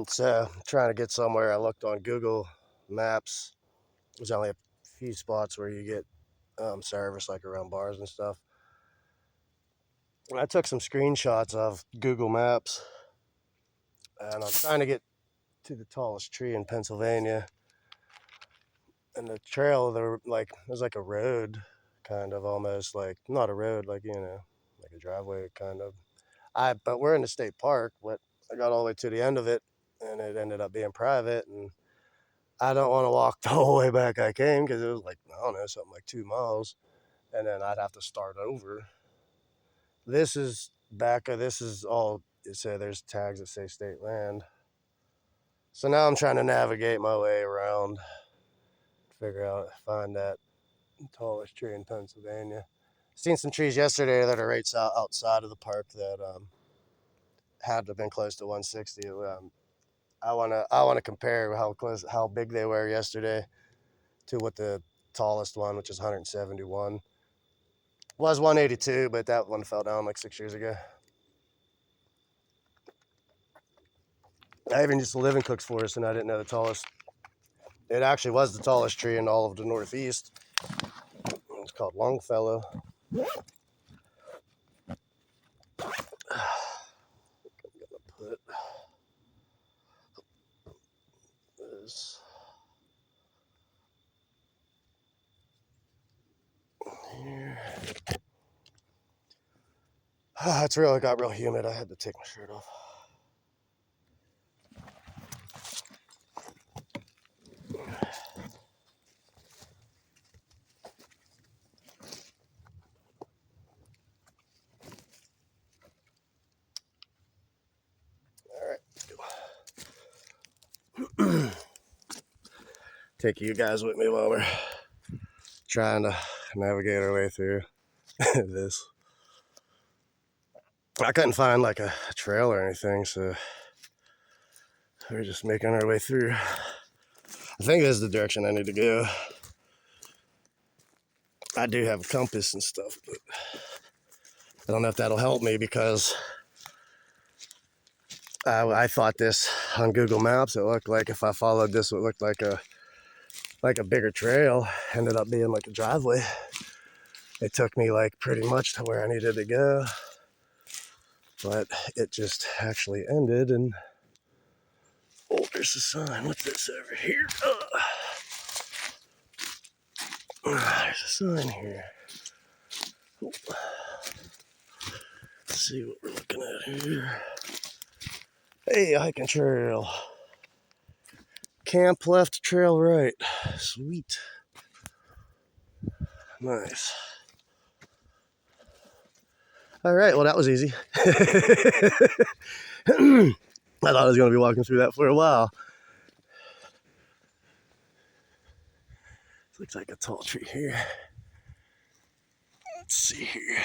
So trying to get somewhere. I looked on Google Maps. There's only a few spots where you get service, like around bars and stuff. I took some screenshots of Google Maps, and I'm trying to get to the tallest tree in Pennsylvania. And the trail, there's like a road, kind of almost like not a road, like like a driveway, kind of. But we're in the state park. But I got all the way to the end of it, and it ended up being private. And I don't want to walk the whole way back I came because it was like I don't know something like 2 miles, and then I'd have to start over. This is back. This is all. So there's tags that say state land. So now I'm trying to navigate my way around, figure out, find that tallest tree in Pennsylvania. Seen some trees yesterday that are right outside of the park that had to have been close to 160. I wanna compare how big they were yesterday to what the tallest one, which is 171, was 182, but that one fell down like 6 years ago. I even used to live in Cook's Forest, and I didn't know the tallest. It actually was the tallest tree in all of the Northeast. It's called Longfellow. Put this here. It's really got real humid. I had to take my shirt off. All right. Take you guys with me while we're trying to navigate our way through this. I couldn't find like a trail or anything, so we're just making our way through. I think this is the direction I need to go. I do have a compass and stuff, but I don't know if that'll help me because I thought this on Google Maps. It looked like if I followed this, it looked like a bigger trail. Ended up being like a driveway. It took me like pretty much to where I needed to go, but it just actually ended. And oh, there's a sign. What's this over here? There's a sign here. Let's see what we're looking at here. Hey, hiking trail. Camp left, trail right. Sweet. Nice. All right, well, that was easy. I thought I was going to be walking through that for a while. Looks like a tall tree here. Let's see here.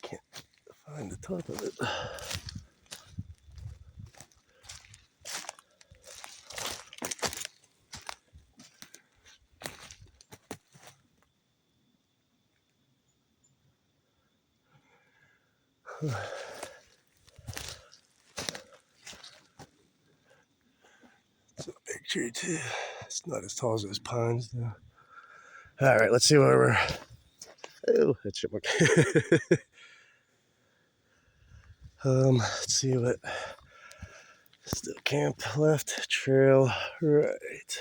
Can't find the top of it. It's a big tree too. It's not as tall as those pines though. All right, let's see where we're. Oh, that's chipmunk. Let's see what. Still camp left, trail right.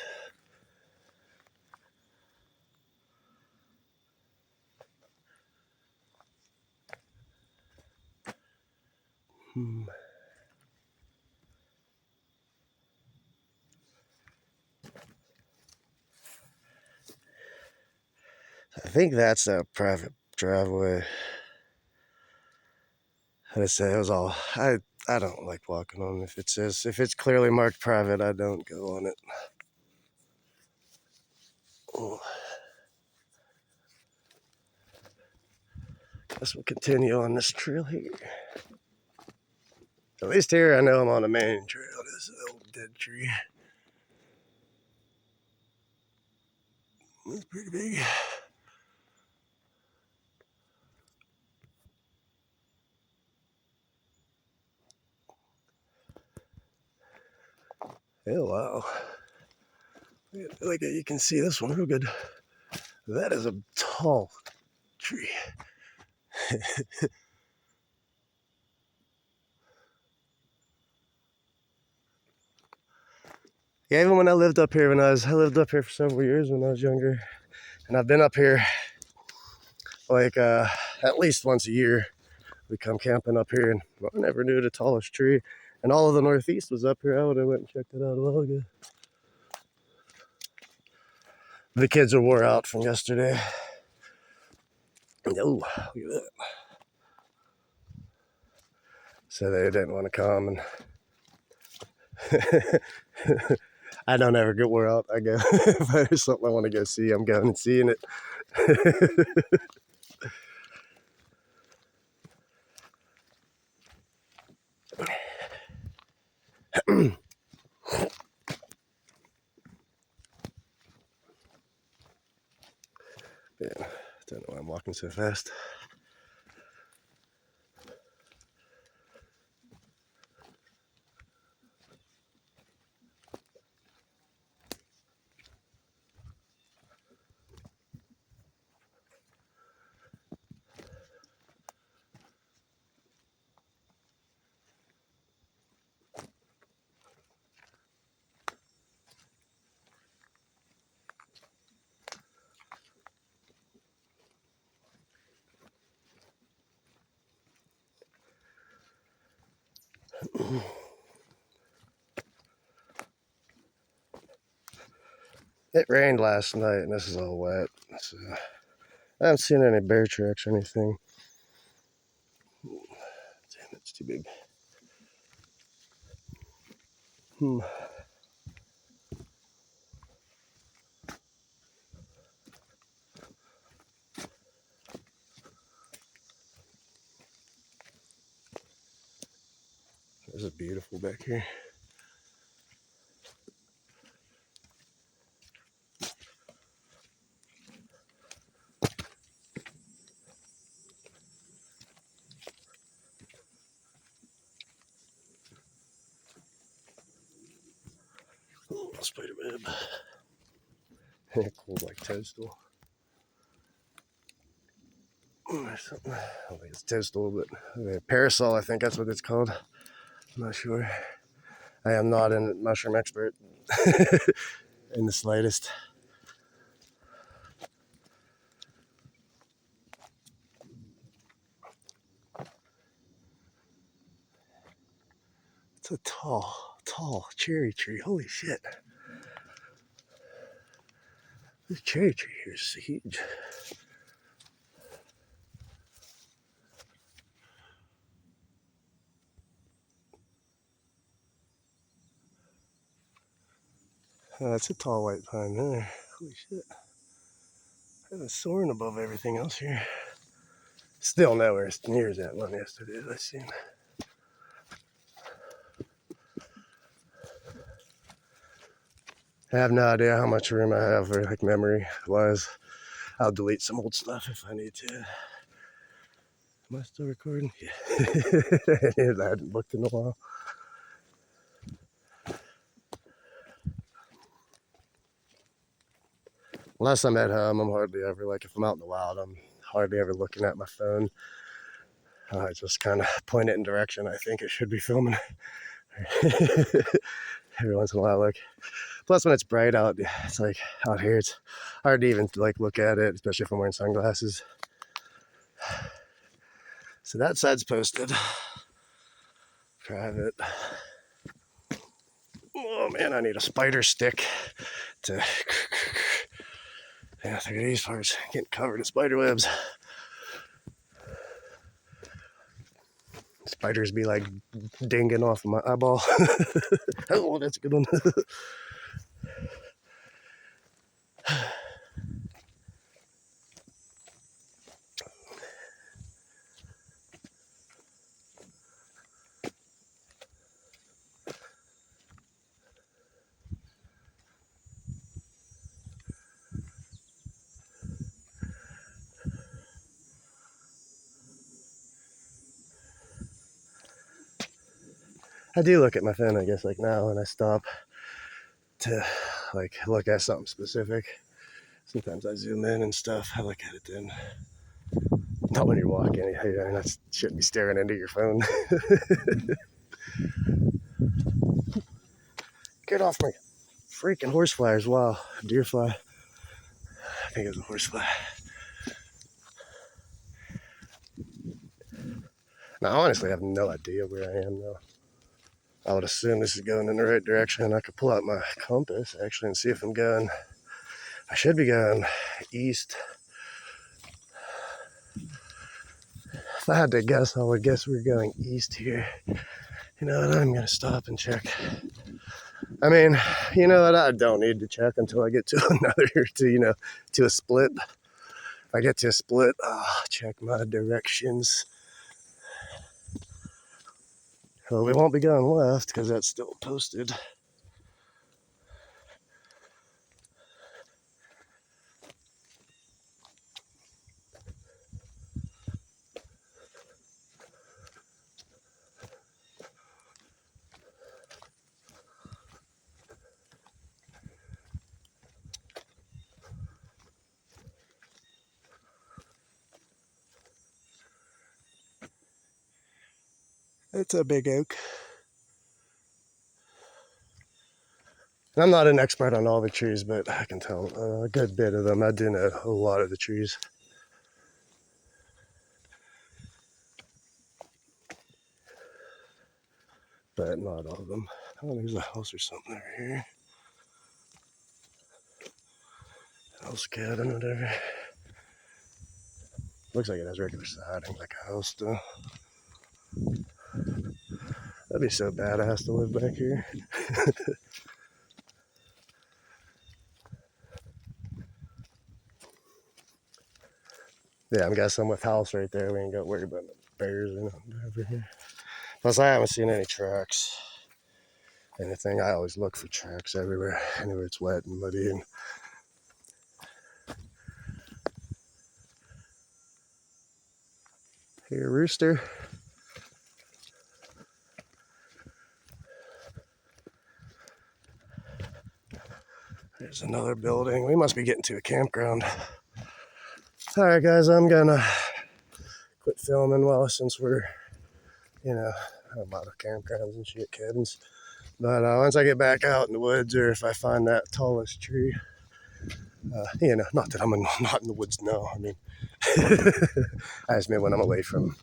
I think that's a private driveway. I say it was all. I don't like walking on if it's clearly marked private. I don't go on it. Oh, guess we'll continue on this trail here. At least here I know I'm on a main trail. This old dead tree. It's pretty big. Oh, wow. Like you can see this one real good. That is a tall tree. Yeah, even when I lived up here, I lived up here for several years when I was younger, and I've been up here like at least once a year. We come camping up here, and I never knew the tallest tree. And all of the Northeast was up here. I would have went and checked it out a while ago. The kids are wore out from yesterday. Oh, look at that. So they didn't want to come, and I don't ever get wore out. I go if there's something I want to go see, I'm going and seeing it. Yeah, don't know why I'm walking so fast. It rained last night, and this is all wet. So I haven't seen any bear tracks or anything. Damn, it's too big. This is beautiful back here. Oh, spider web. Cool, like toadstool. Or something. I don't think it's toadstool, but parasol, I think that's what it's called. I'm not sure. I am not a mushroom expert in the slightest. It's a tall cherry tree. Holy shit. This cherry tree here is huge. Oh, that's a tall white pine there. Holy shit. It's soaring above everything else here. Still nowhere near as that one yesterday I seen. I have no idea how much room I have or like memory wise. I'll delete some old stuff if I need to. Am I still recording? Yeah. I hadn't looked in a while. Unless I'm at home, I'm hardly ever, like if I'm out in the wild, I'm hardly ever looking at my phone. I just kind of point it in direction I think it should be filming. Every once in a while, like. Plus, when it's bright out, it's like out here, it's hard to even like look at it, especially if I'm wearing sunglasses. So that side's posted. Private. Oh man, I need a spider stick to. Yeah, look at these parts getting covered in spider webs. Spiders be like dinging off my eyeball. Oh, that's a good one. I do look at my phone, I guess, like now when I stop. to like look at something specific. Sometimes I zoom in and stuff. I look at it then. Not when you're walking. You're not shouldn't be staring into your phone. Get off me. Freaking horsefly as well. Deer fly. I think it was a horsefly. Now, I honestly have no idea where I am though. I would assume this is going in the right direction. I could pull out my compass actually and see if I'm going. I should be going east. If I had to guess, I would guess we're going east here. You know what? I'm going to stop and check. I mean, you know what? I don't need to check until I get to another, to a split. If I get to a split, I'll check my directions. Well, we won't be going left because that's still posted. It's a big oak. And I'm not an expert on all the trees, but I can tell a good bit of them. I do know a lot of the trees. But not all of them. Oh, there's a house or something over here. House cabin, whatever. Looks like it has regular siding, like a house though. That'd be so badass to live back here. Yeah, I'm guessing with house right there, we ain't got to worry about bears and over here. Plus, I haven't seen any tracks. Anything. I always look for tracks everywhere. Anywhere it's wet and muddy. And here, rooster. There's another building. We must be getting to a campground. All right, guys, I'm gonna quit filming since we're, a lot of campgrounds and shit, cabins. But once I get back out in the woods, or if I find that tallest tree, not that I'm not in the woods now. I mean, I just mean when I'm away from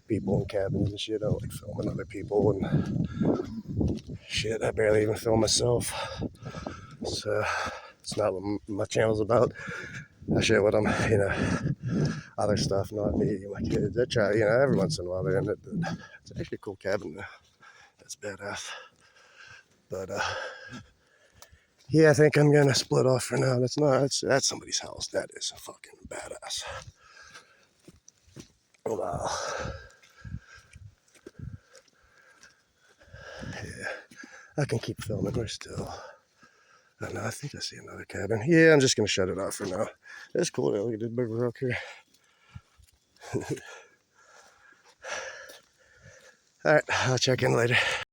people and cabins and shit. I don't like filming other people and shit. I barely even film myself. So it's not what my channel's about. I share what I'm, other stuff, not me, my kids. I try, every once in a while they're in it, but it's actually a cool cabin. That's badass. But yeah, I think I'm gonna split off for now. That's somebody's house. That is a fucking badass. Wow. Yeah, I can keep filming. We're still. I don't know, I think I see another cabin. Yeah, I'm just gonna shut it off for now. It's cool though. Look at this big rock here. All right, I'll check in later.